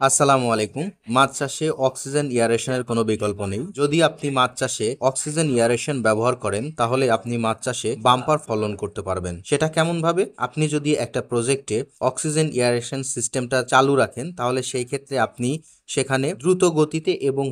আসসালামু আলাইকুম। মাছ চাষে অক্সিজেন এয়ারেশনের কোনো বিকল্প নেই। যদি আপনি মাছ চাষে অক্সিজেন এয়ারেশন ব্যবহার করেন তাহলে আপনি মাছ চাষে বাম্পার ফলন করতে পারবেন। সেটা কেমন ভাবে? আপনি যদি একটা প্রজেক্টে অক্সিজেন এয়ারেশন সিস্টেমটা চালু রাখেন তাহলে সেই ক্ষেত্রে আপনি সেখানে দ্রুত গতিতে এবং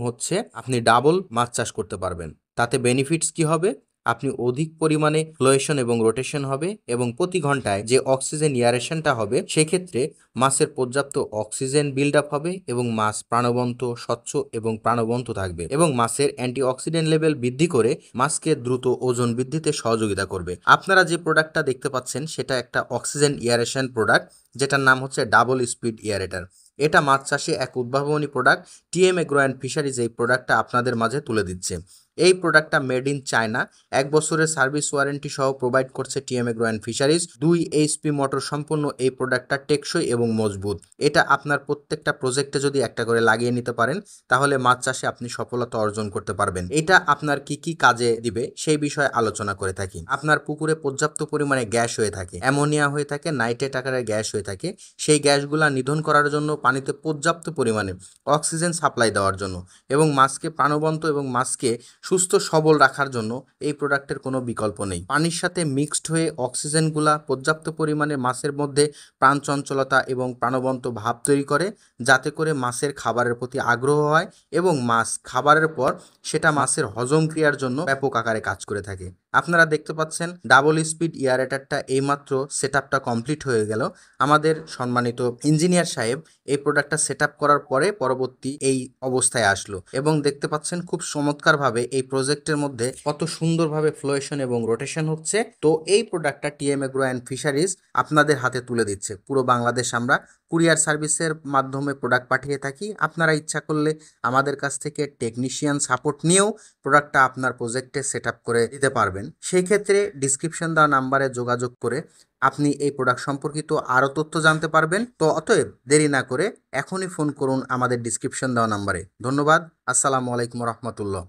আপনি ডাবল মাছ চাষ করতে পারবেন। তাতে বেনিফিটস কি হবে? আপনি অধিক পরিমাণে ফ্লোয়েশন এবং রোটেশন হবে এবং প্রতি ঘন্টায় যে অক্সিজেন এয়ারেশনটা হবে সেক্ষেত্রে মাছের পর্যাপ্ত অক্সিজেন বিল্ড আপ হবে এবং মাছ প্রাণবন্ত, স্বচ্ছ এবং প্রাণবন্ত থাকবে এবং মাছের অ্যান্টিঅক্সিডেন্ট লেভেল বৃদ্ধি করে মাছকে দ্রুত ওজন বৃদ্ধিতে সহযোগিতা করবে। আপনারা যে প্রোডাক্টটা দেখতে পাচ্ছেন সেটা একটা অক্সিজেন এয়ারেশন প্রোডাক্ট, যেটার নাম হচ্ছে ডাবল স্পিড এয়ারেটার। এটা মাছ চাষে এক উদ্ভাবনী product. TM agro and fisheries এই প্রোডাক্টটা আপনাদের মাঝে তুলে দিচ্ছে। এই প্রোডাক্টটা মেড ইন চায়না, 1 বছরের সার্ভিস ওয়ারেন্টি সহ প্রোভাইড করছে TM agro and fisheries. 2 HP motor সম্পন্ন এই প্রোডাক্টটা টেকসই এবং মজবুত। এটা আপনার প্রত্যেকটা প্রজেক্টে যদি একটা করে লাগিয়ে নিতে পারেন তাহলে মাছ চাষে আপনি সফলতা অর্জন করতে পারবেন। এটা আপনার কি কি কাজে দিবে সেই বিষয়ে আলোচনা করে থাকি। আপনার পুকুরে পর্যাপ্ত পরিমাণে গ্যাস হয়ে থাকে, অ্যামোনিয়া হয়ে থাকে, নাইট্রেট আকারের গ্যাস হয়ে থাকে। সেই গ্যাসগুলা নিধন করার জন্য পানিতে পর্যাপ্ত পরিমাণে অক্সিজেন সাপ্লাই দেওয়ার জন্য এবং মাছকে প্রাণবন্ত এবং মাছকে সুস্থ সবল রাখার জন্য এই প্রোডাক্টের কোনো বিকল্প নেই। পানির সাথে মিক্সড হয়ে অক্সিজেনগুলা পর্যাপ্ত পরিমাণে মাছের মধ্যে প্রাণ চঞ্চলতা এবং প্রাণবন্ত ভাব তৈরি করে, যাতে করে মাছের খাবারের প্রতি আগ্রহ হয় এবং মাছ খাবারের পর সেটা মাছের হজম ক্রিয়ার জন্য ব্যাপক আকারে কাজ করে থাকে। আপনারা দেখতে পাচ্ছেন ডাবল স্পিড এয়ারেটারটা এইমাত্র সেট আপটা কমপ্লিট হয়ে গেল। আমাদের সম্মানিত ইঞ্জিনিয়ার সাহেব এই প্রোডাক্টটা সেট আপ করার পরে পরবর্তী এই অবস্থায় আসলো এবং দেখতে পাচ্ছেন খুব চমৎকারভাবে এই প্রজেক্টের মধ্যে কত সুন্দরভাবে ফ্লোয়েশন এবং রোটেশন হচ্ছে। তো এই প্রোডাক্টটা টিএম এগ্রো অ্যান্ড ফিশারিজ আপনাদের হাতে তুলে দিচ্ছে। পুরো বাংলাদেশ আমরা কুরিয়ার সার্ভিসের মাধ্যমে প্রোডাক্ট পাঠিয়ে থাকি। আপনারা ইচ্ছা করলে আমাদের কাছ থেকে টেকনিশিয়ান সাপোর্ট নিয়েও প্রোডাক্টটা আপনার প্রজেক্টে সেট আপ করে দিতে পারবেন। সেই ক্ষেত্রে ডিসক্রিপশন দেওয়া নাম্বারে যোগাযোগ করে আপনি এই প্রোডাক্ট সম্পর্কিত আরও তথ্য জানতে পারবেন। তো অতএব দেরি না করে এখনই ফোন করুন আমাদের ডিসক্রিপশন দেওয়া নাম্বারে। ধন্যবাদ। আসসালামু আলাইকুম রহমতুল্লাহ।